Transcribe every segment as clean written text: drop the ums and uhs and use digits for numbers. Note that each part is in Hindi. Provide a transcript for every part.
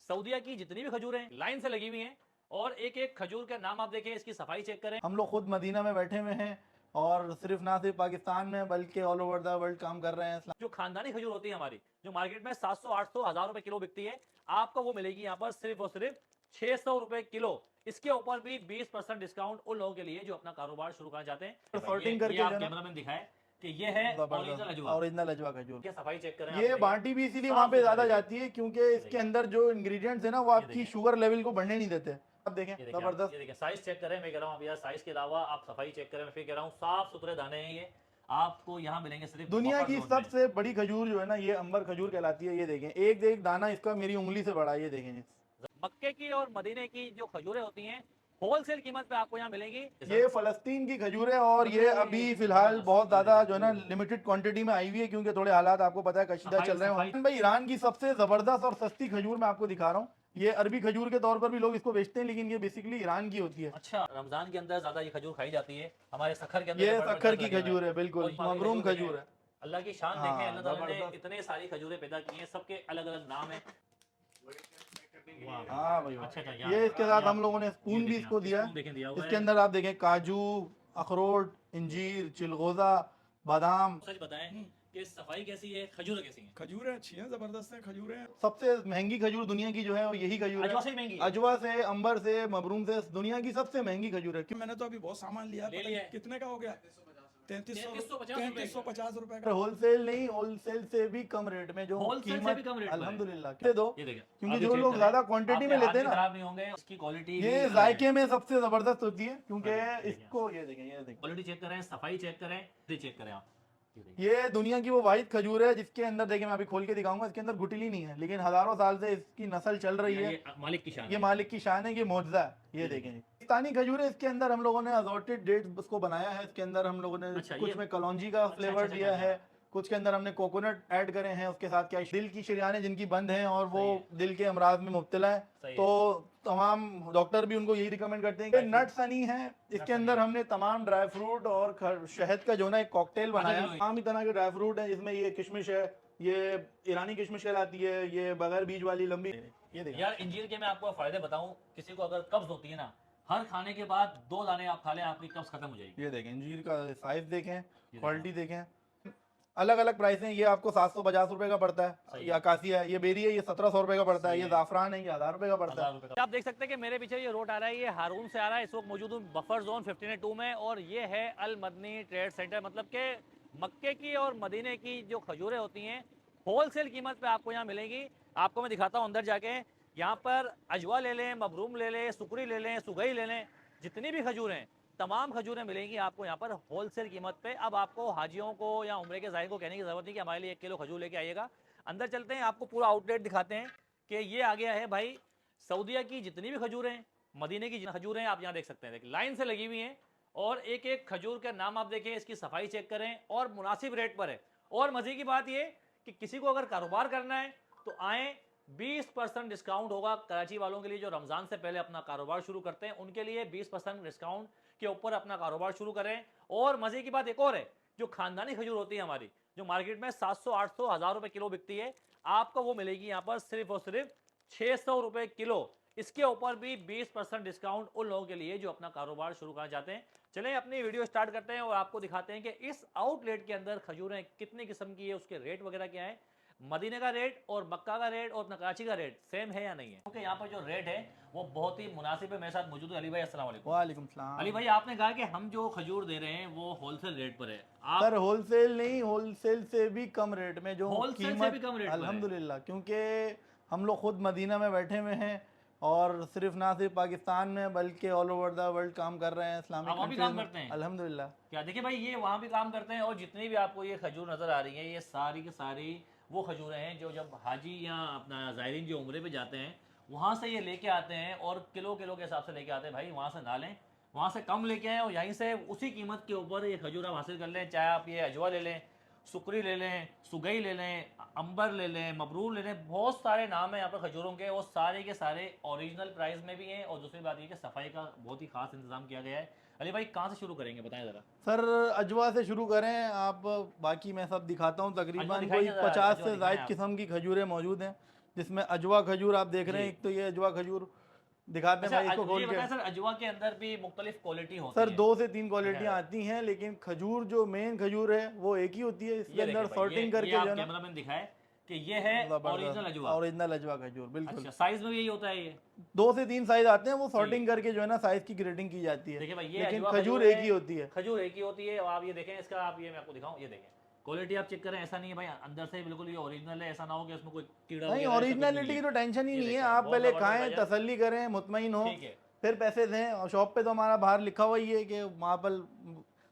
सऊदीया की जितनी भी खजूरें लाइन से लगी हुई हैं और एक एक खजूर का नाम आप देखें, इसकी सफाई चेक करें। हम लोग खुद मदीना में बैठे हुए हैं और सिर्फ ना सिर्फ पाकिस्तान में बल्कि ऑल ओवर द वर्ल्ड काम कर रहे हैं। जो खानदानी खजूर होती है हमारी, जो मार्केट में 700 800 1000 रुपए किलो बिकती है, आपको वो मिलेगी यहाँ पर सिर्फ और सिर्फ 600 रुपए किलो। इसके ऊपर भी 20% डिस्काउंट उन लोगों के लिए जो अपना कारोबार शुरू करना चाहते हैं। सॉर्टिंग करके आप जो है कैमरामैन दिखाए कि ये है ओरिजिनल अजवा। ओरिजिनल अजवा खजूर। ये सफाई चेक करें। ये बांटी भी इसीलिए वहाँ पे ज्यादा जाती है क्योंकि इसके अंदर जो इंग्रेडिएंट्स है ना वो आपकी शुगर लेवल को बढ़ने नहीं देते। अब देखें जबरदस्त। ये देखिए साइज चेक करें। मैं कह रहा हूँ यार साइज के अलावा आप सफाई चेक करें। मैं फिर कह रहा हूँ साफ सुथरे दाने हैं ये, आपको यहाँ मिलेंगे सिर्फ दुनिया की सबसे बड़ी खजूर जो है ना ये अंबर खजूर कहलाती है। ये देखें एक एक दाना इसका मेरी उंगली से बड़ा है। ये देखें मक्के की और मदीने की जो खजूरें होती हैं होलसेल कीमत पे आपको यहाँ मिलेंगी। ये फलस्तीन की खजूर है और ये अभी फिलहाल बहुत ज्यादा जो है ना लिमिटेड क्वांटिटी में आई हुई है क्योंकि थोड़े हालात आपको पता है कशीदा चल रहे हैं भाई। ईरान की सबसे जबरदस्त और सस्ती खजूर मैं आपको दिखा रहा हूँ। ये अरबी खजूर के तौर पर भी लोग इसको बेचते हैं लेकिन ये बेसिकली ईरान की होती है। अच्छा, रमजान के अंदर ज्यादा ये खजूर खाई जाती है। हमारे सखर के अंदर ये सखर की खजूर है, बिल्कुल मबरूम खजूर है। अल्लाह की शान देखें, अल्लाह ताला ने इतने सारी खजूरें पैदा की हैं, सबके अलग अलग नाम है। हाँ भाई अच्छा, ये इसके साथ हम लोगों ने स्पून भी इसको दिया। इसके अंदर आप देखें काजू, अखरोट, इंजीर, चिलगोजा, बादाम। सच बताएं कि सफाई कैसी है, खजूरें कैसी हैं? खजूरें अच्छी हैं, जबरदस्त हैं खजूरें। सबसे महंगी खजूर दुनिया की जो है वो यही खजूर है। अजवा से महंगी, अजवा से, अंबर से, मबरूम से दुनिया की सबसे महंगी खजूर है। मैंने तो अभी बहुत सामान लिया, कितने का हो गया? 3350 रुपए का। होलसेल नहीं, होलसेल से भी कम रेट में जो कीमत अल्हम्दुलिल्लाह दे दो, क्योंकि जो लोग ज्यादा क्वांटिटी में लेते हैं ना खराब नहीं होंगे। इसकी क्वालिटी ये जायके में सबसे जबरदस्त होती है क्योंकि इसको ये देखें, ये देखें क्वालिटी चेक करें, सफाई चेक करें, चेक करें आप। ये दुनिया की वो वाहिद खजूर है जिसके अंदर देखिए मैं अभी खोल के दिखाऊंगा, इसके अंदर गुठली नहीं है लेकिन हजारों साल से इसकी नस्ल चल रही है। ये मालिक की शान, ये मालिक की शान है, ये मौजज़ा है। ये देखें पाकिस्तानी खजूर है। इसके अंदर हम लोगों ने असॉर्टेड डेट्स उसको बनाया है। इसके अंदर हम लोगों ने कुछ में कलौंजी का फ्लेवर दिया है, कुछ के अंदर हमने कोकोनट ऐड करे हैं। उसके साथ क्या दिल की शरियानें जिनकी बंद हैं और वो दिल के अमराज में मुब्तला है तो तमाम डॉक्टर भी उनको यही रिकमेंड करते हैं कि नट्स हनी है। इसके अंदर हमने तमाम ड्राई फ्रूट और शहद का जो ना एक कॉकटेल बनाया। तमाम ही तरह के ड्राई फ्रूट है जिसमें ये किशमिश है, ये ईरानी किशमिश कहलाती है, ये बगैर बीज वाली लंबी। ये देखिए यार इंजीर के मैं आपको फायदे बताऊं, किसी को अगर कब्ज होती है ना, हर खाने के बाद 2 दाने आप खा लें, आपकी कब्ज खत्म हो जाएगी। ये देखें इंजीर का साइज देखें, क्वालिटी देखें, अलग अलग प्राइस हैं। ये आपको 750 रुपए का पड़ता है, ये अकासिया है, ये बेरी है, ये 1700 रुपए का पड़ता है, ये जाफरान है, ये 1000 रुपए का पड़ता है। आप देख सकते हैं कि मेरे पीछे ये रोड आ रहा है, ये हारून से आ रहा है। इस वक्त मौजूद हूँ बफर जोन 15-2 में और ये है अल मदनी ट्रेड सेंटर। मतलब के मक्के की और मदीने की जो खजूरें होती हैं होलसेल कीमत पे आपको यहाँ मिलेगी। आपको मैं दिखाता हूँ अंदर जाके। यहाँ पर अजवा ले लें, मबरूम ले लें, सुकरी ले लें, सुगई ले लें, जितनी भी खजूरें तमाम खजूरें मिलेंगी आपको यहाँ पर होलसेल कीमत पे। अब आपको हाजियों को या उम्रे के ज़ाहिर को कहने की ज़रूरत नहीं कि हमारे लिए 1 किलो खजूर लेके आइएगा। अंदर चलते हैं, आपको पूरा आउटलेट दिखाते हैं कि ये आ गया है भाई सऊदीया की जितनी भी खजूरें, मदीने की खजूरें आप यहाँ देख सकते हैं, देखिए लाइन से लगी हुई हैं और एक एक खजूर का नाम आप देखें, इसकी सफाई चेक करें और मुनासिब रेट पर है। और मज़े की बात ये कि किसी को अगर कारोबार करना है तो आएँ, 20% डिस्काउंट होगा कराची वालों के लिए जो रमज़ान से पहले अपना कारोबार शुरू करते हैं उनके लिए 20% डिस्काउंट के ऊपर अपना कारोबार शुरू करें। और मज़े की बात एक और है, जो खानदानी खजूर होती है हमारी, जो मार्केट में 700 800 1000 रुपए किलो बिकती है, आपको वो मिलेगी यहाँ पर सिर्फ और सिर्फ 600 रुपए किलो। इसके ऊपर भी 20% डिस्काउंट उन लोगों के लिए जो अपना कारोबार शुरू करना चाहते हैं। चलें अपनी वीडियो स्टार्ट करते हैं और आपको दिखाते हैं कि इस आउटलेट के अंदर खजूरें कितनी किस्म की है, उसके रेट वगैरह क्या है। मदीने का रेट और मक्का का रेट और कराची का रेट सेम है या नहीं है, क्योंकि यहाँ पर जो रेट है वो बहुत ही मुनासिब है। मेरे साथ मौजूद है अली भाई। अस्सलाम वालेकुम। वालेकुम सलाम। अली भाई आपने कहा कि हम जो खजूर दे रहे हैं वो होलसेल रेट पर है। आप सर होलसेल नहीं, होलसेल से भी कम रेट में जो होलसेल से भी कम रेट अल्हम्दुलिल्लाह, क्योंकि हम लोग खुद मदीना में बैठे हुए हैं और सिर्फ ना सिर्फ पाकिस्तान में बल्कि ऑल ओवर द वर्ल्ड काम कर रहे हैं। इस्लामिक वहाँ भी काम करते हैं अल्हम्दुलिल्लाह। क्या देखिए भाई, ये वहाँ भी काम करते हैं और जितनी भी आपको ये खजूर नजर आ रही है ये सारी की सारी वो खजूरें हैं जो जब हाजी या अपना ज़ायरीन जो उम्रे पे जाते हैं वहाँ से ये लेके आते हैं और किलो किलो के हिसाब से लेके आते हैं। भाई वहाँ से ना लें, वहाँ से कम लेके आएँ और यहीं से उसी कीमत के ऊपर ये खजूर आप हासिल कर लें। चाहे आप ये अजवा ले लें, सुकरी ले लें, सुगई ले लें, अंबर ले लें, मबरूर ले लें, बहुत सारे नाम हैं यहाँ पर खजूरों के। वो सारे के सारे ओरिजिनल प्राइस में भी हैं और दूसरी बात ये कि सफाई का बहुत ही खास इंतजाम किया गया है। अली भाई कहाँ से शुरू करेंगे बताएं ज़रा। सर अजवा से शुरू करें आप, बाकी मैं सब दिखाता हूँ। तकरीबन कोई 50 से ज़ायद किस्म की खजूरें मौजूद हैं जिसमें अजवा खजूर आप देख रहे हैं। एक तो ये अजवा खजूर दिखाते हैं भाई, इसको खोल ये के। बताएं सर, अजवा के अंदर भी मुख्तलिफ क्वालिटी होती सर है? 2 से 3 क्वालिटियां आती हैं, लेकिन खजूर जो मेन खजूर है वो एक ही होती है। इसके अंदर सॉर्टिंग करके जो है ना, कैमरामैन दिखाए कि ये है ओरिजिनल अजवा। ओरिजिनल अजवा खजूर, बिल्कुल। अच्छा, साइज में भी यही होता है? ये 2 से 3 साइज आते हैं, वो सॉर्टिंग करके जो है ना साइज की ग्रेडिंग की जाती है। देखिए भाई, ये लेकिन अजवा खजूर है, एक ही होती है। खजूर एक ही होती है। और आप ये देखें इसका, आप ये मैं आपको दिखाऊं, ये देखें क्वालिटी आप चेक करें। ऐसा नहीं है भाई अंदर से बिल्कुल ये ओरिजिनल है, ऐसा ना हो कि उसमें कोई कीड़ा नहीं, वगैरह ओरिजिनलिटी की तो टेंशन ही नहीं है। आप बहुत पहले जबरदस्त खाएं, भाईजान। तसल्ली करें, मुतमईन हो, ठीक है। फिर पैसे दें। और शॉप पे तो हमारा बाहर लिखा हुआ ही है कि वहाँ पर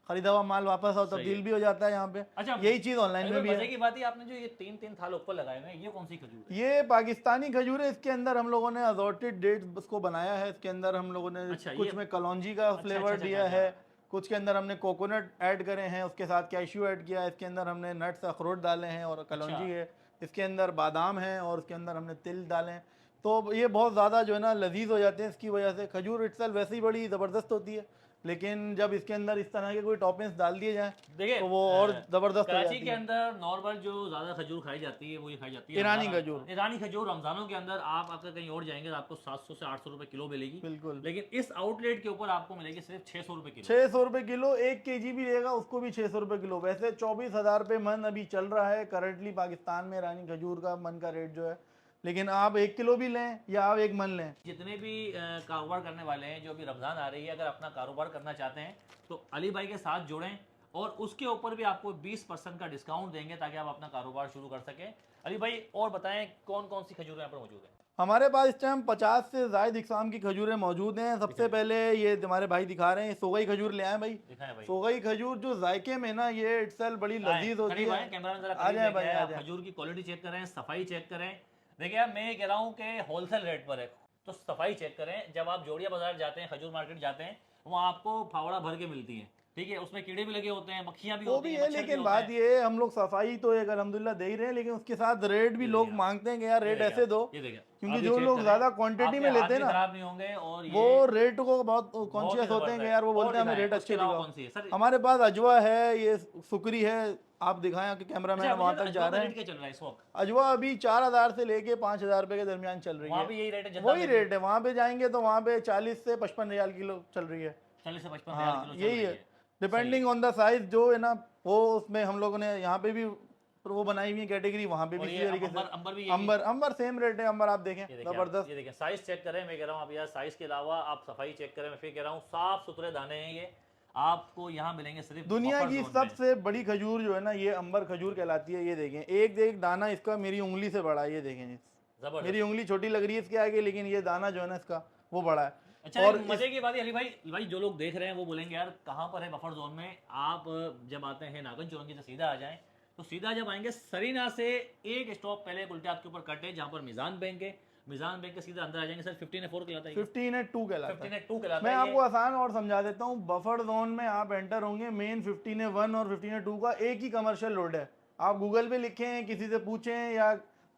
खरीदा हुआ माल वापस और तब्दील भी हो जाता है यहाँ पे। अच्छा, यही चीज़ ऑनलाइन में भी मजे है। की बात है, आपने जो ये तीन थाल ऊपर लगाए हुए हैं, ये कौन सी खजूर है? ये पाकिस्तानी खजूर है। इसके अंदर हम लोगों ने असॉर्टेड डेट्स उसको बनाया है। इसके अंदर हम लोगों ने अच्छा, कुछ में कलौंजी का फ्लेवर दिया है, कुछ के अंदर हमने कोकोनट ऐड करे हैं, उसके साथ कैश्यू ऐड किया है। इसके अंदर हमने नट्स अखरोट डाले हैं और कलौंजी है। इसके अंदर बादाम है और इसके अंदर हमने तिल डाले हैं। तो ये बहुत ज़्यादा जो है ना लजीज हो जाते हैं इसकी वजह से। खजूर इटसेल्फ वैसे ही बड़ी ज़बरदस्त होती है, लेकिन जब इसके अंदर इस तरह के कोई टॉपिंग्स डाल दिए जाएं देखिए तो वो और ज़बरदस्त हो कराची जाती के है। अंदर नॉर्मल जो ज्यादा खजूर खाई जाती है वो ये खाई जाती है ईरानी खजूर। ईरानी खजूर रमजानों के अंदर आप अगर कहीं और जाएंगे तो आपको 700 से 800 रुपए किलो मिलेगी। बिल्कुल। लेकिन इस आउटलेट के ऊपर आपको मिलेगी सिर्फ 600 रुपए किलो। 600 रुपए किलो। 1 kg भी लेगा उसको भी 600 रुपए किलो। वैसे 24,000 रुपये मन अभी चल रहा है करंटली पाकिस्तान में ईरानी खजूर का मन का रेट जो है। लेकिन आप 1 किलो भी लें या आप 1 मन लें, जितने भी कारोबार करने वाले हैं, जो भी रमज़ान आ रही है, अगर अपना कारोबार करना चाहते हैं तो अली भाई के साथ जुड़ें और उसके ऊपर भी आपको 20% का डिस्काउंट देंगे ताकि आप अपना कारोबार शुरू कर सकें। अली भाई और बताएं कौन कौन सी खजूरें यहाँ पर मौजूद हैं? हमारे पास इस टाइम 50 से ज़ायद इकसाम की खजूरें मौजूद हैं। सबसे पहले ये हमारे भाई दिखा रहे हैं, सोगई खजूर ले आए भाई। दिखाएं भाई। सोगई खजूर जो जायके में ना ये इटसेल्फ बड़ी लजीज होती है। कैमरामैन जरा आ जाए भाई, आ जाए। खजूर की क्वालिटी चेक करें, सफाई चेक करें। देखिए मैं ये कह रहा हूँ कि होलसेल रेट पर है तो सफाई चेक करें। जब आप जोड़िया बाजार जाते हैं, खजूर मार्केट जाते हैं, वहाँ आपको फावड़ा भर के मिलती है, ठीक है? उसमें कीड़े भी लगे होते हैं, मक्खियाँ भी वो होती भी हैं, है। मच्छर भी लेकिन होते बात हैं। ये है, हम लोग सफाई तो एक अल्हम्दुलिल्लाह दे ही रहे हैं, लेकिन उसके साथ रेट भी लोग मांगते हैं कि यार रेट ऐसे दो, ये देखिए, क्योंकि आप ये जो चेक लोग करें, ज्यादा क्वांटिटी में आपके लेते हैं हाथ भी ना खराब नहीं होंगे और ये वो रेट को बहुत बहुत ही कॉन्शियस होते हैं कि यार वो और बोलते हैं हमें दिखाएं, रेट उसके अच्छे अलावा दिखाओ। कौन सी है सर? हमारे पास अजवा है, ये सुकरी है। आप दिखाएं कि कैमरामैन अच्छा, वहां मुझे तक अजवा जा का रहे रेट हैं। क्या चल रहा है इस वक्त? अजवा अभी 4,000 से लेके 5,000 रुपए के दरमियान चल रही वहाँ है। भी यही रेट है? वही रेट है। वहाँ पे जाएंगे तो वहाँ पे 40 से 55 रियाल किलो चल रही है। 40 से 55 हाँ, किलो चल यही रही है। डिपेंडिंग ऑन द साइज जो है ना, वो उसमें हम लोगों ने यहाँ पे भी वो बनाई हुई है कैटेगरी, वहाँ पे भी और इसी ये तरीके से। अंबर भी अंबर सेम रेट है। अंबर आप देखें, जबरदस्त। ये देखें साइज चेक करें। मैं कह रहा हूँ आप यार साइज के अलावा आप सफाई चेक करें। मैं फिर कह रहा हूँ साफ सुथरे दाने हैं ये, आपको यहाँ मिलेंगे सिर्फ दुनिया बफर की जोन में। सबसे बड़ी खजूर जो है ना, ये अंबर खजूर कहलाती है। ये देखें, एक एक दाना इसका मेरी उंगली से बड़ा है। ये देखें, जबरदस्त। मेरी उंगली छोटी लग रही है इसके आगे, लेकिन ये दाना जो है ना इसका वो बड़ा है। अच्छा, और मजे की बात है अली भाई जो लोग देख रहे हैं वो बोलेंगे यार कहाँ पर है बफर जोन में? आप जब आते हैं नागन चौरंगी से सीधा आ जाएं, तो सीधा जब आएंगे सरीना से एक स्टॉप पहले उल्टे हाथ के ऊपर कट है जहाँ पर मिजान बैंक है। मिजान बैंक के सीधा अंदर आ जाएंगे सर। 15/4 कहलाता है, 15/2 कहलाता है। 15/2 कहलाता मैं है। आपको आसान और समझा देता हूँ। बफर जोन में आप एंटर होंगे, मेन 15/1 और 15/2 का एक ही कमर्शियल रोड है। आप गूगल पे लिखें, किसी से पूछें या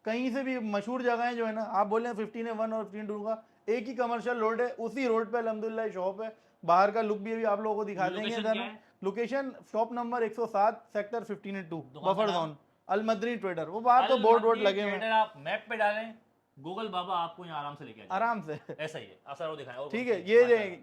कहीं से भी मशहूर जगहें जो है ना, आप बोलें 15/1 और 15/2 का एक ही कमर्शियल रोड है। उसी रोड पे अल्हम्दुलिल्लाह शॉप है। बाहर का लुक भी अभी आप लोगों को दिखा देंगे। Location shop number 107 sector 15/2 buffer zone, Almadni trader. वो बाहर तो बोर्ड लगे हुए हैं। आप मैप पे डालें गूगल बाबा, आपको यहाँ आराम से लेके आराम से। ऐसा ही है। असर वो दिखाएं। ठीक है,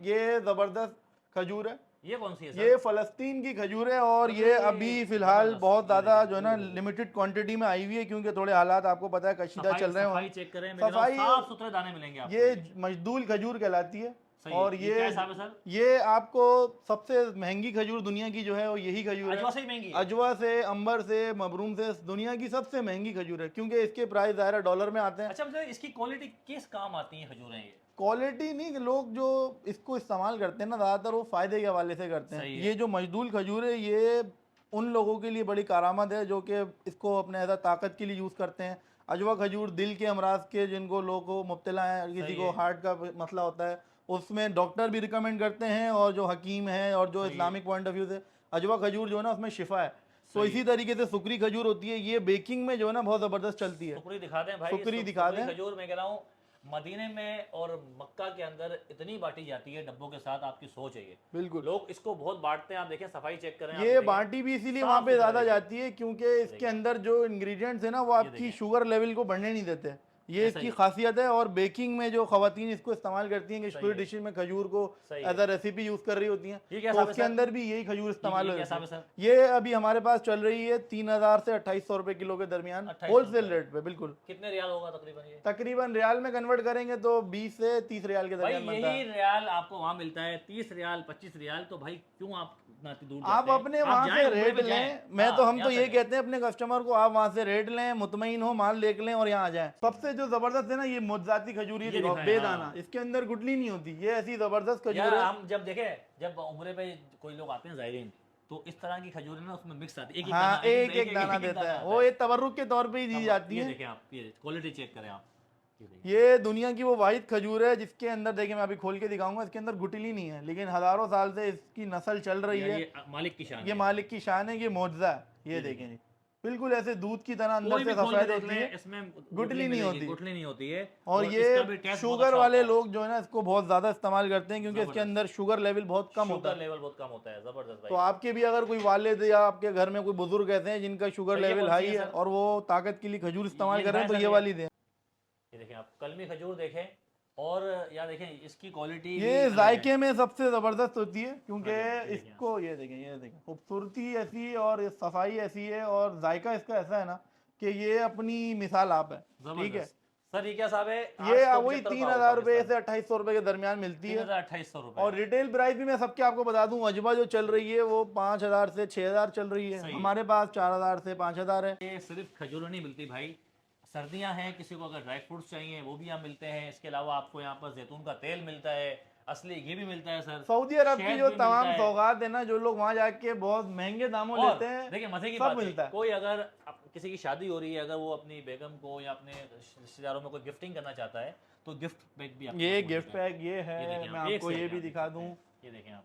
ये जबरदस्त खजूर है। ये कौन सी है सर? ये फलस्तीन की खजूर है और ये अभी फिलहाल बहुत ज्यादा जो है ना लिमिटेड क्वांटिटी में आई हुई है, क्योंकि थोड़े हालात आपको पता है कशीदा चल रहे हैं। सफाई चेक करें, सफाई साफ सुथरे दाने मिलेंगे आपको। ये मजदूल खजूर कहलाती है। और ये आपको सबसे महंगी खजूर दुनिया की जो है वो यही खजूर है। अजवा से महंगी है? अजवा से, अंबर से, मबरूम से दुनिया की सबसे महंगी खजूर है, क्योंकि इसके प्राइस ज़ाहिर डॉलर में आते हैं। अच्छा, मतलब इसकी क्वालिटी किस काम आती है खजूरें? ये क्वालिटी नहीं, लोग जो इसको इस्तेमाल करते हैं ना ज़्यादातर वो फ़ायदे के हवाले से करते हैं। ये जो मजदूल खजूर है ये उन लोगों के लिए बड़ी कारामद है जो कि इसको अपने ऐसा ताकत के लिए यूज़ करते हैं। अजवा खजूर दिल के अमराज के जिनको लोगों को मुब्तला हैं, किसी को हार्ट का मसला होता है, उसमें डॉक्टर भी रिकमेंड करते हैं, और जो हकीम है और जो इस्लामिक पॉइंट ऑफ व्यू से अजवा खजूर जो है ना उसमें शिफा है। तो इसी तरीके से सुकरी खजूर होती है, ये बेकिंग में जो है ना बहुत ज़बरदस्त चलती है। सुकरी दिखा दें भाई, सुकरी दिखा दें। खजूर मैं कह रहा हूँ मदीने में और मक्का के अंदर इतनी बांटी जाती है डब्बों के साथ, आपकी सोच है ये। बिल्कुल, लोग इसको बहुत बांटते हैं। आप देखें सफाई चेक करें। ये बांटी भी इसीलिए वहाँ पे ज़्यादा जाती है क्योंकि इसके अंदर जो इंग्रेडिएंट्स है ना वो आपकी शुगर लेवल को बढ़ने नहीं देते। ये इसकी खासियत है। और बेकिंग में जो खवातीन इसको इस्तेमाल करती हैं कि स्वीट डिशेज में खजूर को एज अ रेसिपी यूज कर रही होती हैं, तो उसके अंदर भी यही खजूर इस्तेमाल होती है। ये अभी हमारे पास चल रही है 3000 से 2800 रुपए किलो के दरमियान होलसेल रेट पे। बिल्कुल। कितने रियाल होगा तकरीबन ये? तकरीबन रियाल में कन्वर्ट करेंगे तो 20 से 30 रियाल के दरमियान बनता है। यही रियाल आपको वहाँ मिलता है 30 रियाल 25 रियाल, तो भाई क्यों आप दूर आप अपने वहां से रेट लें। मैं तो हम तो ये कहते हैं अपने कस्टमर को, आप वहां से रेट लें, मुतमईन हो, माल देख लें और यहाँ आ जाएं। सबसे जो जबरदस्त है ना, ये मुज्जाती खजूर, ये बेदाना, इसके अंदर गुठली नहीं होती, ये ऐसी जबरदस्त खजूर है। हम जब देखे, जब उम्रे पे कोई लोग आते हैं ज़ायरीन, तो इस तरह की खजूर ना उसमें मिक्स आती है, हाँ, एक दाना देता है, वो एक तबर्रुक के तौर पे ही दी जाती है। देखें आप, ये क्वालिटी चेक करें आप, ये दुनिया की वो वाहिद खजूर है जिसके अंदर, देखिए मैं अभी खोल के दिखाऊंगा, इसके अंदर गुठली नहीं है, लेकिन हजारों साल से इसकी नस्ल चल रही है। ये मालिक की शान, ये मालिक की शान है, ये मौजज़ा है। ये देखें जी, बिल्कुल ऐसे दूध की तरह अंदर से सफेद होती है, इसमें गुठली नहीं होती, गुठली नहीं होती है। और ये शुगर वाले लोग जो है ना, इसको बहुत ज्यादा इस्तेमाल करते हैं क्योंकि इसके अंदर शुगर लेवल बहुत कम होता है। लेवल बहुत कम होता है, जबरदस्त। तो आपके भी अगर कोई वालिद या आपके घर में कोई बुजुर्ग ऐसे हैं जिनका शुगर लेवल हाई है और वो ताकत के लिए खजूर इस्तेमाल कर रहे हैं, तो ये वाली दें। ये देखें आप, कलमी खजूर देखें, और या देखें इसकी क्वालिटी, ये जायके में सबसे जबरदस्त होती है क्योंकि इसको ये देखें खूबसूरती ऐसी और सफाई ऐसी है और जायका इसका ऐसा है ना कि ये अपनी मिसाल आप है। ठीक है सर, ये क्या साहब है? ये वही 3000 रुपए से 2800 रुपए के दरमियान मिलती है। 2800 रुपए। और रिटेल प्राइस भी मैं सबके आपको बता दूं, अजवा जो चल रही है वो 5000 से 6000 चल रही है, हमारे पास 4000 से 5000 है। ये सिर्फ खजूर नहीं मिलती भाई, सर्दियां हैं, किसी को अगर ड्राई फ्रूट्स चाहिए वो भी यहाँ मिलते हैं। इसके अलावा आपको यहाँ पर जैतून का तेल मिलता है, असली घी भी मिलता है सर। सऊदी अरब की जो तमाम सौगात है ना, जो लोग वहाँ जाके बहुत महंगे दामों लेते हैं, देखिए मजे की सब बात मिलता है। कोई अगर किसी की शादी हो रही है, अगर वो अपनी बेगम को या अपने रिश्तेदारों में कोई गिफ्टिंग करना चाहता है, तो गिफ्ट पैक भी ये गिफ्ट पैक ये है, मैं आपको ये भी दिखा दूं। ये देखें आप,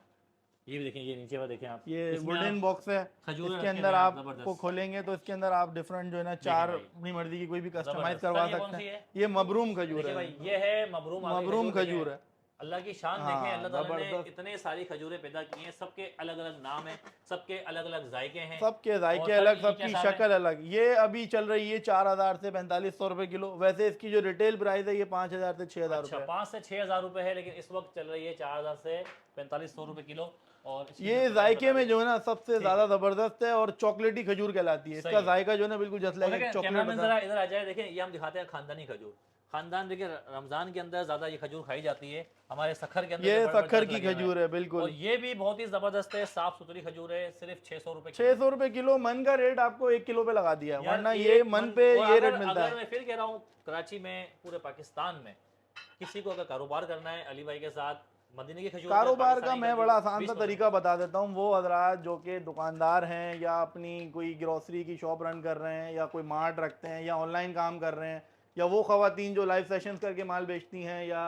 ये भी देखें, ये नीचे वाला देखें आप, ये वुडन बॉक्स है, इसके अंदर आपको खोलेंगे तो इसके अंदर आप डिफरेंट जो है ना 4 अपनी मर्जी की कोई भी कस्टमाइज करवा सकते हैं। ये मबरूम खजूर है, ये है मबरूम खजूर है। अल्लाह की शान देखें, अल्लाह ताला ने इतने सारी खजूरें पैदा की हैं, सबके अलग अलग नाम हैं, सबके अलग अलग जायके हैं, सबके जायके अलग, सबकी शक्ल अलग। ये अभी चल रही है 4000 से 4500 रुपए किलो। वैसे इसकी जो रिटेल प्राइस है ये 5000 से 6000 रुपए, 5 से 6000 रुपए है, लेकिन इस वक्त चल रही है 4000 से 4500 रुपए किलो। और ये जायके में जो है ना सबसे ज्यादा जबरदस्त है और चॉकलेटी खजूर कहलाती है। इसका जायका जो है ना बिल्कुल जैसे चॉकलेट। जरा इधर आ जाए, देखें ये हम दिखाते हैं खानदानी खजूर। खानदान देखिए, रमजान के अंदर ज्यादा ये खजूर खाई जाती है, हमारे सखर के अंदर ये सखर की खजूर है बिल्कुल। और ये भी बहुत ही जबरदस्त है, साफ सुथरी खजूर है, सिर्फ 600 रुपए 600 रुपए किलो। मन का रेट आपको 1 किलो पे लगा दिया, वरना ये मन पे ये रेट मिलता है। मैं फिर कह रहा हूँ, कराची में, पूरे पाकिस्तान में किसी को अगर कारोबार करना है अली भाई के साथ, मदीने की खजूर कारोबार का मैं बड़ा आसान सा तरीका बता देता हूँ। वो हजरात जो कि दुकानदार हैं या अपनी कोई ग्रोसरी की शॉप रन कर रहे हैं या कोई मार्ट रखते हैं या ऑनलाइन काम कर रहे हैं, या वो खवातीन जो लाइव सेशंस करके माल बेचती हैं, या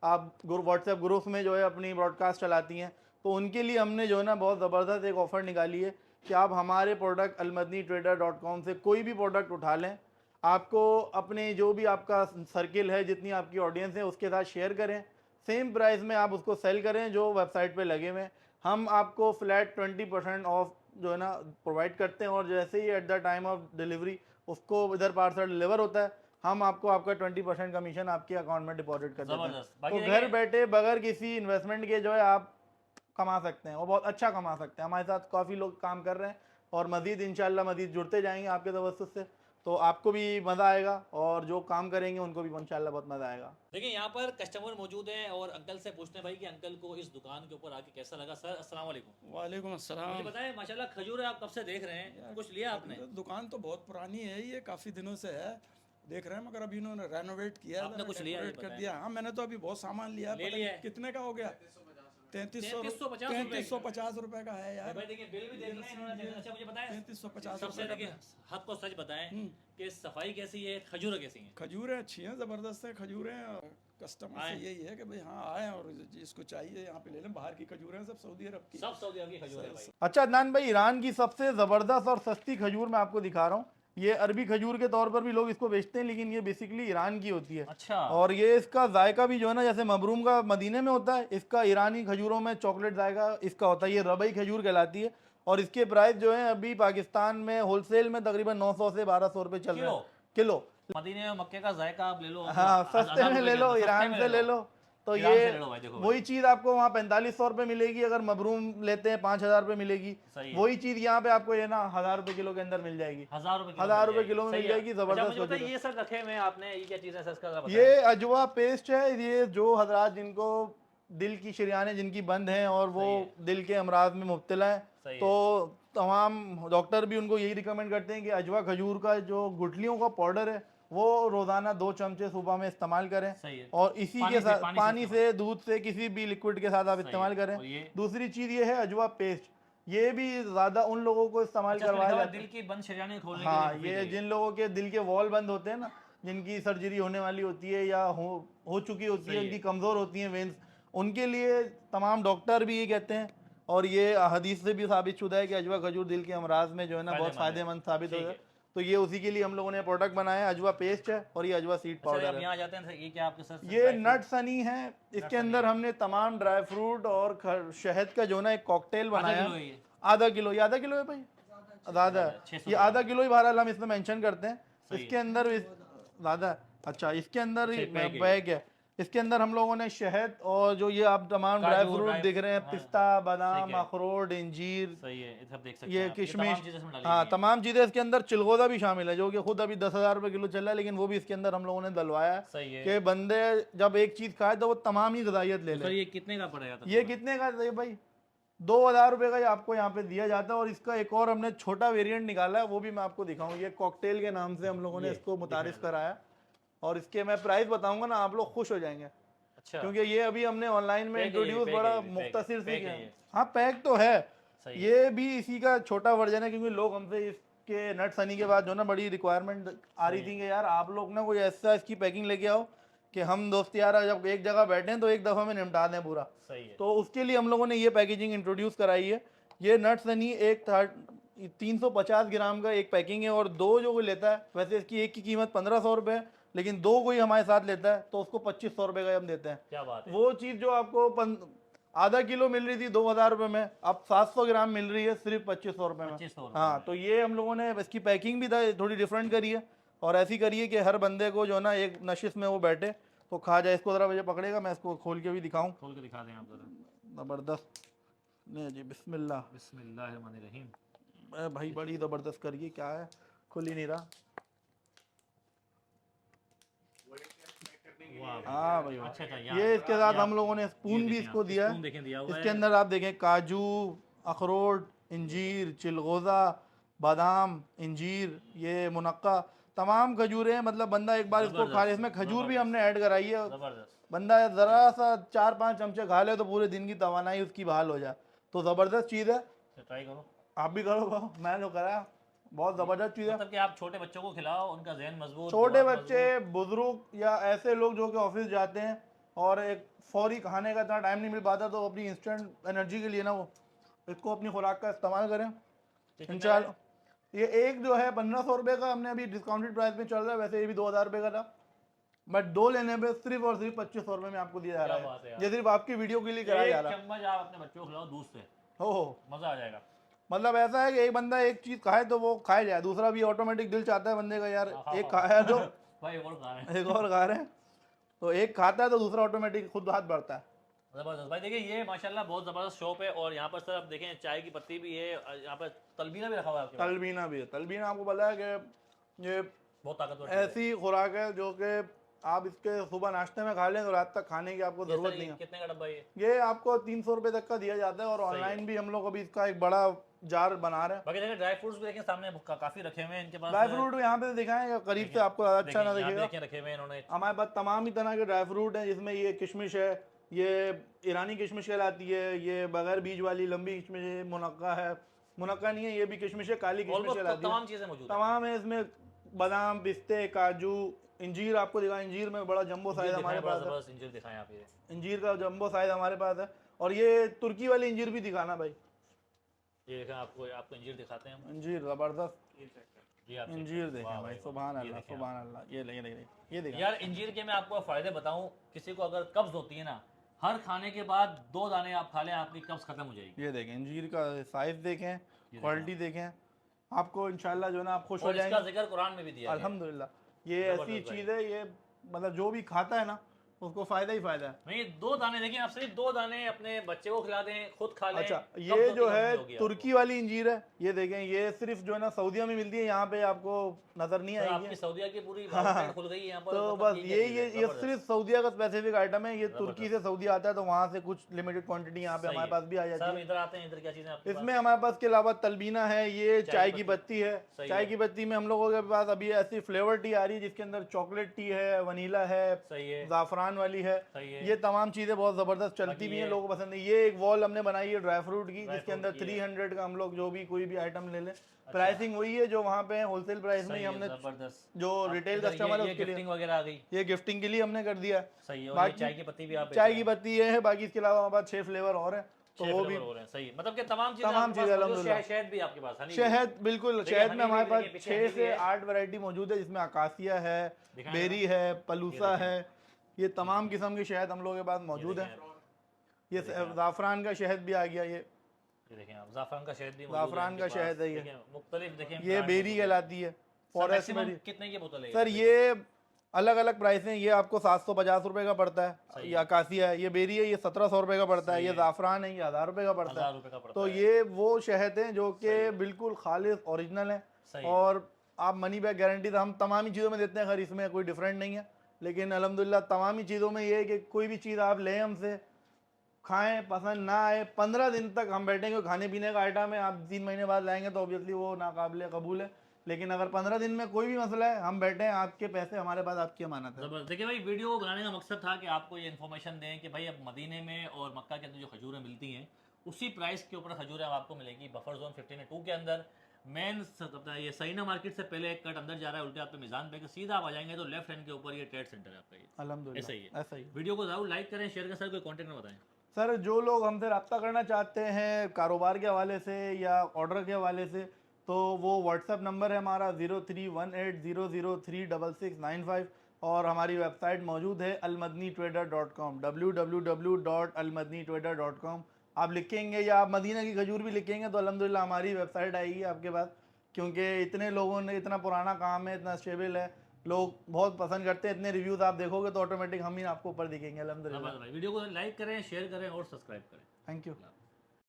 आप व्हाट्सएप ग्रुप में जो है अपनी ब्रॉडकास्ट चलाती हैं, तो उनके लिए हमने जो है ना बहुत ज़बरदस्त एक ऑफ़र निकाली है कि आप हमारे प्रोडक्ट almadnitrader.com से कोई भी प्रोडक्ट उठा लें, आपको अपने जो भी आपका सर्किल है, जितनी आपकी ऑडियंस है, उसके साथ शेयर करें, सेम प्राइस में आप उसको सेल करें जो वेबसाइट पे लगे हुए। हम आपको फ्लैट 20% ऑफ जो है ना प्रोवाइड करते हैं, और जैसे ही at the time of delivery उसको इधर पार्सल डिलीवर होता है, हम आपको आपका 20% कमीशन आपके अकाउंट में डिपॉजिट कर देते हैं। तो घर बैठे बगैर किसी इन्वेस्टमेंट के जो है आप कमा सकते हैं, और बहुत अच्छा कमा सकते हैं। हमारे साथ काफ़ी लोग काम कर रहे हैं और मज़ीद इंशाल्लाह मज़ीद जुड़ते जाएंगे आपके तवज्जुह से, तो आपको भी मज़ा आएगा और जो काम करेंगे उनको भी इंशाल्लाह बहुत मज़ा आएगा। देखिए यहाँ पर कस्टमर मौजूद हैं और अंकल से पूछते हैं भाई कि अंकल को इस दुकान के ऊपर आके कैसा लगा। सर अस्सलाम वालेकुम। वालेकुम अस्सलाम। मुझे बताएं, माशाल्लाह खजूर है, आप कब से देख रहे हैं, कुछ लिया आपने? दुकान तो बहुत पुरानी है, ये काफ़ी दिनों से है, देख रहे हैं, मगर अभी इन्होंने रेनोवेट किया, आपने कुछ लिया कर दिया। हाँ, मैंने तो अभी बहुत सामान लिया। कितने का हो गया? 3350 रुपए का है यार। भाई देखिए बिल भी देख रहे हैं। अच्छा मुझे बताएं 3350 सबसे देखिए हद को सच बताएं कि सफाई कैसी है, खजूरें कैसी हैं? खजूरें अच्छी हैं, जबरदस्त है खजूरें। कस्टमर से यही है कि भाई हाँ आए और जिसको चाहिए यहाँ पे ले लें। बाहर की खजूरें सब सऊदी अरब की, सब सऊदी अरब की खजूरें भाई। अच्छा अदनान भाई, ईरान की सबसे जबरदस्त और सस्ती खजूर मैं आपको दिखा रहा हूँ। ये अरबी खजूर के तौर पर भी लोग इसको बेचते हैं, लेकिन ये बेसिकली ईरान की होती है। अच्छा। और ये इसका जायका भी जो है ना, जैसे मबरूम का मदीने में होता है, इसका ईरानी खजूरों में चॉकलेट जायका इसका होता है। ये रबई खजूर कहलाती है और इसके प्राइस जो है अभी पाकिस्तान में होलसेल में तकरीबन 900 से 1200 रुपये चल रहे हैं किलो। मदीने और मक्के का जायका आप ले लो, हाँ सस्ते में ले लो, ईरान से ले लो, तो ईरान से ये ले लो भाई, देखो वही चीज आपको वहाँ 4500 रुपये मिलेगी, अगर मबरूम लेते हैं 5000 रुपये मिलेगी। सही है। वही चीज यहाँ पे आपको ये ना 1000 रुपये किलो के अंदर मिल जाएगी, 1000 रुपए 1000 रुपये किलो में मिल जाएगी। अच्छा, जबरदस्त मुझे बताइए खजूर। ये सर रखे हुए हैं आपने, ये क्या चीज़ है सर, इसका जरा बताएं। ये अजवा पेस्ट है, ये जो हजरात जिनको दिल की शरियानें जिनकी बंद हैं और वो दिल के अमराज में मुब्तला हैं, तो तमाम डॉक्टर भी उनको यही रिकमेंड करते हैं कि अजवा खजूर का जो गुठलियों का पाउडर है वो रोजाना 2 चमचे सुबह में इस्तेमाल करें, और इसी के साथ पानी से, दूध से, किसी भी लिक्विड के साथ आप इस्तेमाल करें। दूसरी चीज ये है अजवा पेस्ट, ये भी ज्यादा उन लोगों को इस्तेमाल करवाया जाता है दिल की बंद शरियानें खोलने के हाँ, लिए। ये जिन लोगों के दिल के वॉल बंद होते हैं ना, जिनकी सर्जरी होने वाली होती है या हो चुकी होती है, उनकी कमजोर होती हैं वेन्स, उनके लिए तमाम डॉक्टर भी ये कहते हैं, और ये हदीस से भी साबित शुदा है कि अजवा खजूर दिल के अमराज में जो है ना बहुत फायदेमंद साबित होगा। तो ये उसी के लिए हम लोगों ने प्रोडक्ट बनाया है। अजवा पेस्ट है और ये अजवा सीड पाउडर है। यहाँ जाते हैं, ये क्या आपके साथ? ये नट्स हनी है, इसके अंदर हमने तमाम ड्राई फ्रूट और शहद का जो ना एक कॉकटेल बनाया। आधा किलो, ये आधा किलो है भाई, ज़्यादा है ये, आधा किलो ही बहरहाल हम इसमें मेंशन करते हैं। इसके अंदर ज़्यादा, अच्छा इसके अंदर बैग है, इसके अंदर हम लोगों ने शहद और जो ये आप तमाम ड्राई फ्रूट दिख रहे हैं, पिस्ता, बादाम, अखरोट, इंजीर, सही है, ये सब देख सकते ये हैं, किशमिश, हाँ तमाम चीज़ें। इसके अंदर चिलगोजा भी शामिल है जो कि खुद अभी 10,000 रुपये किलो चल रहा है, लेकिन वो भी इसके अंदर हम लोगों ने डलवाया है कि बंदे जब एक चीज़ खाए तो वो तमाम ही ग़िज़ाइयत ले ले। ये कितने का पड़ेगा? ये कितने का है भाई? 2000 रुपये का आपको यहाँ पे दिया जाता है। और इसका एक और हमने छोटा वेरिएंट निकाला है, वो भी मैं आपको दिखाऊँ। ये कॉकटेल के नाम से हम लोगों ने इसको मुतारिफ कराया, और इसके मैं प्राइस बताऊंगा ना, आप लोग खुश हो जाएंगे। अच्छा। क्योंकि ये अभी हमने ऑनलाइन में इंट्रोड्यूस बड़ा मुख्तसर से किया है। हाँ पैक तो है, ये भी इसी का छोटा वर्जन है, क्योंकि लोग हमसे इसके नट्स हनी के बाद जो ना बड़ी रिक्वायरमेंट आ रही थी कि यार आप लोग ना कोई ऐसा इसकी पैकिंग लेके आओ कि हम दोस्त यार जब एक जगह बैठे हैं तो एक दफ़ा में निपटा दें पूरा। सही है। तो उसके लिए हम लोगों ने ये पैकेजिंग इंट्रोड्यूस कराई है। ये नट्स हनी एक 350 ग्राम का एक पैकिंग है, और दो जो कोई लेता है, वैसे इसकी एक की कीमत 1500 रुपये है, लेकिन दो कोई हमारे साथ लेता है तो उसको 2500 रुपये का हम देते हैं। क्या बात है। वो चीज़ जो आपको आधा किलो मिल रही थी 2000 रुपये में, अब 700 ग्राम मिल रही है सिर्फ 2500 रुपये में। हाँ, तो ये हम लोगों ने इसकी पैकिंग भी थोड़ी डिफरेंट करी है, और ऐसी करी है कि हर बंदे को जो ना एक नशिश में वो बैठे तो खा जाए। इसको ज़रा मुझे पकड़ेगा, मैं इसको खोल के भी दिखाऊँ। खोल के दिखा दें आप ज़रा। ज़बरदस्त। नहीं जी, बिस्मिल्लाह बिस्मिल्लाहिर्रहमानिर्रहीम। भाई बड़ी ज़बरदस्त करिए, क्या है, खुल ही नहीं रहा। हाँ भाई, अच्छा, ये इसके साथ हम लोगों ने स्पून भी इसको दिया है। इसके अंदर आप देखें काजू, अखरोट, इंजीर, चिलगोज़ा, बादाम, इंजीर, ये मुनक्का, तमाम खजूरें हैं। मतलब बंदा एक बार इसको खा ले, इसमें खजूर भी हमने ऐड कराई है। बंदा ज़रा सा 4-5 चमचे खा ले तो पूरे दिन की तवानाई उसकी बहाल हो जाए। तो ज़बरदस्त चीज़ है, ट्राई करो, आप भी करो, मैं जो करा, बहुत ज़बरदस्त चीज़ है। मतलब कि आप छोटे बच्चों को खिलाओ, उनका ज़हन मजबूत, छोटे बच्चे, बुजुर्ग, या ऐसे लोग जो कि ऑफिस जाते हैं और एक फौरी खाने का इतना टाइम नहीं मिल पाता, तो अपनी इंस्टेंट एनर्जी के लिए ना वो इसको अपनी खुराक का इस्तेमाल करें इंशाल्लाह। ये एक जो है 1500 रुपये का हमने अभी डिस्काउंटेड प्राइस में चल रहा है, वैसे ये भी 2000 रुपये का था, बट दो लेने पे सिर्फ और सिर्फ 2500 रुपये में आपको दिया जा रहा है। ये सिर्फ आपकी वीडियो के लिए कराया जा रहा है। चम्मच आप अपने बच्चों को खिलाओ दूध से, हो मज़ा आ जाएगा। मतलब ऐसा है कि एक बंदा एक चीज़ खाए तो वो खाए जाए, दूसरा भी ऑटोमेटिक दिल चाहता है बंदे का यार एक खाया तो भाई एक और खा रहे हैं, एक और खा रहे हैं, तो एक खाता है तो दूसरा ऑटोमेटिक खुद हाथ बढ़ता है। ज़बरदस्त भाई, देखिए ये माशाल्लाह बहुत ज़बरदस्त शॉप है। और यहाँ पर सर आप देखें चाय की पत्ती भी है, यहाँ पर तलबीना भी रखा हुआ है। तलबीना भी है। तलबीना आपको पता है कि ये बहुत ताकतवर ऐसी खुराक है जो कि आप इसके सुबह नाश्ते में खा लें तो रात तक खाने की आपको ज़रूरत नहीं है। कितने का डब्बा ये आपको 300 रुपये तक का दिया जाता है, और ऑनलाइन भी हम लोग अभी इसका एक बड़ा जार बना रहे हैं। बाकी देखिए ड्राई फ्रूट्स भी देखें सामने काफ़ी रखे हुए हैं इनके पास। ड्राई फ्रूट यहाँ पे दिखाएं करीब से, आपको अच्छा ना दिखेगा, रखे हुए इन्होंने। हमारे पास तमाम ही तरह के ड्राई फ्रूट हैं, जिसमें ये किशमिश है, ये ईरानी किशमिश कहलाती है, ये बगैर बीज वाली लंबी किशमिश है, मुनक्का है, मुनक्का नहीं है ये भी किशमिश है, काली किशमिश कहलाती है। तमाम चीज़ें मौजूद तमाम है इसमें, बादाम, पिस्ते, काजू, इंजीर आपको दिखाएं, इंजीर में बड़ा जंबो साइज हमारे पास है। इंजीर दिखाएं आप, ये इंजीर का जंबो साइज हमारे पास है। और ये तुर्की वाली इंजीर भी दिखाना भाई, ये देखें आपको इंजीर दिखाते हैं। इंजीर ज़बरदस्त इंजीर देखें भाई, सुभान अल्लाह सुभान अल्लाह। ये देखें यार, इंजीर के मैं आपको फ़ायदे बताऊं, किसी को अगर कब्ज़ होती है ना, हर खाने के बाद 2 दाने आप खा लें, आपकी कब्ज़ खत्म हो जाएगी। ये देखें इंजीर का साइज देखें, क्वालिटी देखें, आपको इंशाल्लाह जो है ना आप खुश हो जाएंगे। इसका जिक्र कुरान में भी दिया है अल्हम्दुलिल्लाह। ये ऐसी चीज है, ये मतलब जो भी खाता है ना उसको फायदा ही फायदा है। नहीं 2 दाने देखिए, आप सिर्फ 2 दाने अपने बच्चे को खिला दें, खुद खा लें। अच्छा, कब ये तो जो कमी है होगी तुर्की आपको। वाली इंजीर है, ये देखें, ये सिर्फ जो है ना सऊदीया में मिलती है, यहाँ पे आपको नजर नहीं सर आएगी। आपकी सऊदीया की पूरी हाँ, आउटलेट खुल गई है यहाँ पर, तो मतलब बस ये क्या ये चीज़ है? ये जबरदस्त। सिर्फ सऊदीया का स्पेसिफिक आइटम है। ये तुर्की से जबरदस्त। सऊदी आता है तो वहाँ से कुछ लिमिटेड क्वांटिटी यहाँ पे सही हमारे है। पास भी आ जाती सब है। इधर आते हैं, इधर क्या चीज़ें आपके इसमें हमारे पास के अलावा तलबीना है, ये चाय की की पत्ती है। सही चाय है। की पत्ती में हम लोगों के पास अभी ऐसी फ्लेवर टी आ रही है जिसके अंदर चॉकलेट टी है, वनीला है, सही है। जाफरान वाली है। सही है। ये तमाम चीज़ें बहुत ज़बरदस्त चलती बाकी भी हैं, ये- लोगों को पसंद है। ये एक वॉल हमने बनाई है ड्राई फ्रूट की, ड्राई जिसके फ्रूट अंदर की है। 300 का हम लोग जो भी कोई भी आइटम ले लें, प्राइसिंग वही है जो वहाँ पे होलसेल प्राइस में सही ही है, हमने जबरदस्त। जो अब रिटेल इधर कस्टमर है ये उसके लिए, गिफ्टिंग वगैरह आ गई। ये गिफ्टिंग के लिए हमने कर दिया है। सही है। और ये बाकी चाय की पत्ती भी आप बेच चाय रहे की हैं। पत्ती ये है, बाकी इसके अलावा हमारे पास 6 फ्लेवर और हैं, तो 6 वो भी फ्लेवर हो रहे हैं। सही है। मतलब कि तमाम चीजें तमाम आपके चीज़ें पास मौजूद। अल्हम्दुलिल्लाह। शहद भी आपके पास, हनी भी। शहद बिल्कुल, देखिए, शहद हनी में भी हमारे पास देखिए, पीछे 6 हनी भी से है। 8 वैरायटी मौजूद है, जिसमें अकासिया है, दिखाएं बेरी जरा। है, पलूसा देखें। है, ये तमाम किस्म की शहद हम लोगों के पास मौजूद है। देखें ये देखें आप। ज़ाफ़रान का शहद भी आ गया, ये देखें आप, ज़ाफ़रान का शहद भी मौजूद है ज़ाफ़रान इनके का पास। शहद है ये। देखें, मुख्तलिफ देखें ये ब्रांड बेरी मौजूद है। कहलाती है, सर फॉरेस्ट मैक्सिमम बेरी। कितने की बोतल है सर ये अलग अलग प्राइस हैं, ये आपको 750 रुपये का पड़ता है, सही ये है। अकासिया है। ये बेरी है, ये 1700 रुपये का पड़ता है। सही ये है। ज़ाफ़रान है, ये 1000 रुपये का पड़ता 1000 है। रुपये का पड़ता तो है। ये वो शहद हैं जो सही कि है। बिल्कुल खालिस ओरिजिनल है, सही है। और आप मनी बैक गारंटी तो हम तमाम ही चीज़ों में देते हैं, खैर इसमें कोई डिफरेंट नहीं है, लेकिन अल्हम्दुलिल्लाह तमाम ही चीज़ों में ये है कि कोई भी चीज़ आप लें हमसे, खाएं, पसंद ना आए, 15 दिन तक हम बैठेंगे। खाने पीने का आइटम है, आप 3 महीने बाद लाएंगे तो ऑब्वियसली वो नाकाबिले कबूल है, लेकिन अगर 15 दिन में कोई भी मसला है, हम बैठे हैं, आपके पैसे हमारे पास, आपकी अमानत है। जबरदस्त। देखिए भाई, वीडियो बनाने का मकसद था कि आपको ये इन्फॉर्मेशन दें कि भाई अब मदीने में और मक्का के अंदर जो खजूरें मिलती हैं उसी प्राइस के ऊपर खजूरें आपको मिलेगी बफर जोन 15-2 के अंदर। मेन ये सईना मार्केट से पहले एक कट अंदर जा रहा है, उल्टे आपके मिजान पे, सीधा आप आ जाएंगे तो लेफ्ट हैंड के ऊपर ये ट्रेड सेंटर है आपका। ये अल्हम्दुलिल्लाह ऐसा ही है। ऐसा ही। वीडियो को जरूर लाइक करें, शेयर करें। सर कोई कॉन्टेक्ट में बताएं। सर जो लोग हमसे रब्ता करना चाहते हैं कारोबार के हवाले से या ऑर्डर के हवाले से, तो वो व्हाट्सएप नंबर है हमारा 031800369695, और हमारी वेबसाइट मौजूद है almadnitrader.com, www.almadnitrader.com। आप लिखेंगे या आप मदीना की खजूर भी लिखेंगे तो अल्हम्दुलिल्लाह हमारी वेबसाइट आएगी आपके पास, क्योंकि इतने लोगों ने, इतना पुराना काम है, इतना स्टेबल है, लोग बहुत पसंद करते हैं। इतने रिव्यूज़ आप देखोगे तो ऑटोमेटिक हम ही आपको ऊपर दिखेंगे अल्हम्दुलिल्लाह। वीडियो को लाइक करें, शेयर करें और सब्सक्राइब करें। Thank you.